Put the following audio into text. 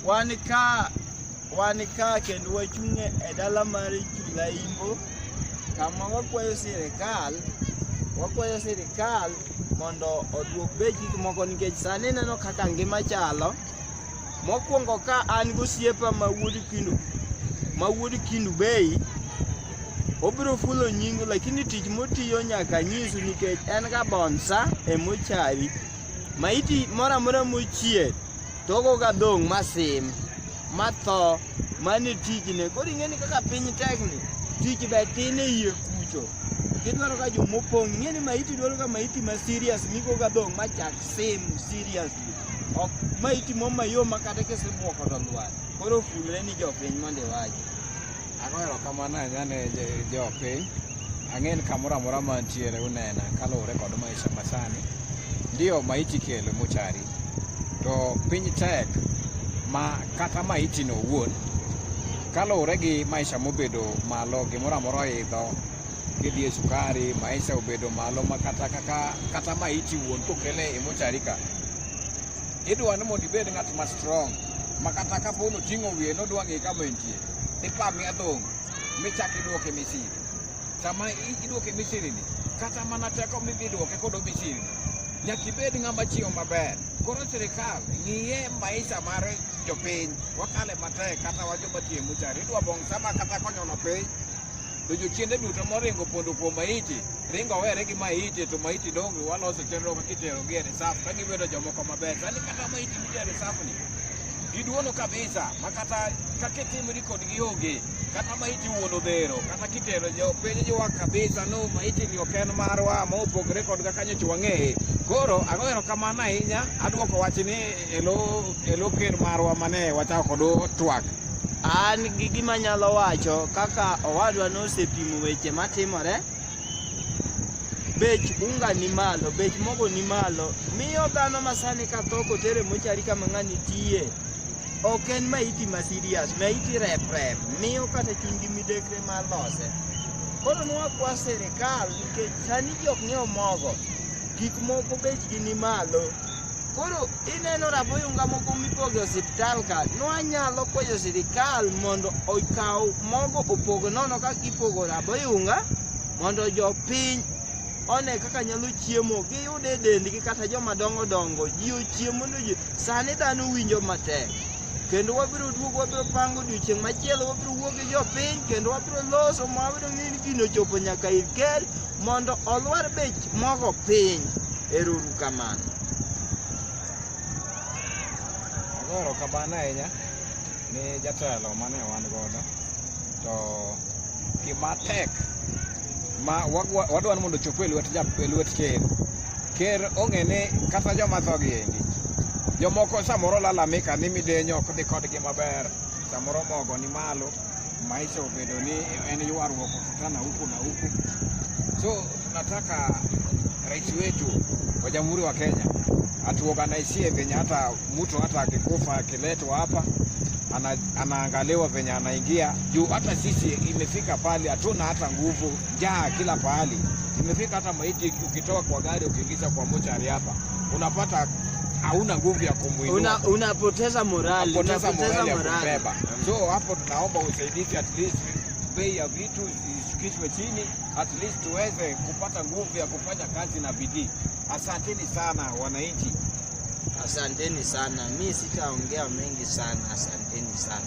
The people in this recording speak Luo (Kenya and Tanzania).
wanika kendo wachunge e dala mar Chulaimbo kama wakwayo sirkal mondo oduok bech gik moko nikech sani neno kaka ngima chalo. Mokwongo ka an gosiepa ma wuod Kindu Bei obiro fulo nyingu, lakini tich motiyo nyaka nyisu nikech en ga bonsa e Mortuary. Maiti mora mochier togo ga dong masim matho mane tijne. Koro ing'eni kaka piny tekni tich be tin e yie kucho. Kidwaro ka jomopong' ing'eni maiti dwaro ka maiti ma serious miko ga dong machak sim seriously. Ok maiti mo mayom makata kesebuoko to lwar. Koro fulre ni jopiny mondo iwachi. Agoero kamano anyane jopiny. Ang'en kamoro amora mantiere unena kaluwore kod maisha masani. Ndio maiti kelo Mortuary. To piny tek ma kata maiti no wuon kaluwore gi maisha mobedo malo, gimoro amora idho, kidhi sukari, maisha obedo malo ma kata maiti wuon kokele e Mortuary ka idwa ni mondo ibed ng'at ma strong ma kata kapo noting'o wiye nodwa ng'e kama entie ipami adhong michak iduoke Misiri. Sama iduoke Misiri ni kata mana teko midhi duoke kodo Misiri nyaka ibed ng'ama chiwo maber. Koro sirkal ng'iye maisha mar jopiny wakale matek kata wajoma tiyo Mortuary idwa bong sama kata konyono piny to jochiende duto moringo pondo kuom maiti ringo were gi maiti to maiti dongo waloso chenro kitero gi e reserve ka gibedo jomoko maber. Sani kata maiti mitiyo e reserve ni giduono kabisa makata kaketimri kod gionge kata maiti wuon odhero kata kitero jopiny jiwa kabisa no maiti ni oken marwa ma opogre kod kaka nyocha wang'eye. Koro agoero kamano ahinya aduoko wachni elo ker marwa mane wachako kod twak. An gi gima nyalo wacho kaka owadwa nosepimo weche matimore. Bech unga ni malo, bech mogo ni malo, miyo dhano masani ka tho kotere Mortuary kama ng'ani tiye ok en maiti ma serious, maiti rep miyo kata chunygi midekre mar lose. Koro nwakwa sirkal nikech sani jok ng'iewo mogo, gik moko bechgi ni malo. Koro ineno raboyunga moko mipogo osiptal ka, nwanyalo kwayo sirkal mondo okaw mogo opogo nono kaka ipogo raboyunga mondo jopiny one kaka nyalo chiemo giyude dendgi kata joma dongo ji ochiemo mondo ji sani dhano winjo matek. Kendo wabiro duogo, wabiro pango odiochieng' machielo, wabiro wuok gi jopiny kendo wabiro loso ma wabiro ng'e ni gino chopo nyaka ir ker mondo olwar bech mogo piny. Erouru kamano. Agoero kamano ahinya ni jatelo mane wan godo to gima tek ma wadwa ni mondo chopo e lwet ker ong'e ni kata joma tho gi endi jomoko samoro lalamika ni midenyo ok dhi kodgi maber, samoro mogo ni malo, maisha obedo ni en ywaruok kutana huku na huku. So tunataka rais wetu wa Jamhuri wa Kenya atuorganizie venye hata mtu hata akikufa akiletwa hapa anaangaliwa venye anaingia juu. Hata sisi imefika pale hatuna hata nguvu, njaa kila pahali imefika. Hata maiti ukitoka kwa gari ukiingiza kwa Mortuary hapa unapata hauna nguvu ya kumuinua, unapoteza morali, kubeba. So hapo tunaomba usaidizi, at least bei ya vitu ishukishwe chini, at least tuweze kupata nguvu ya kufanya kazi na bidii. Asanteni sana wananchi. Asanteni sana. Mimi sitaongea mengi sana. Asanteni sana.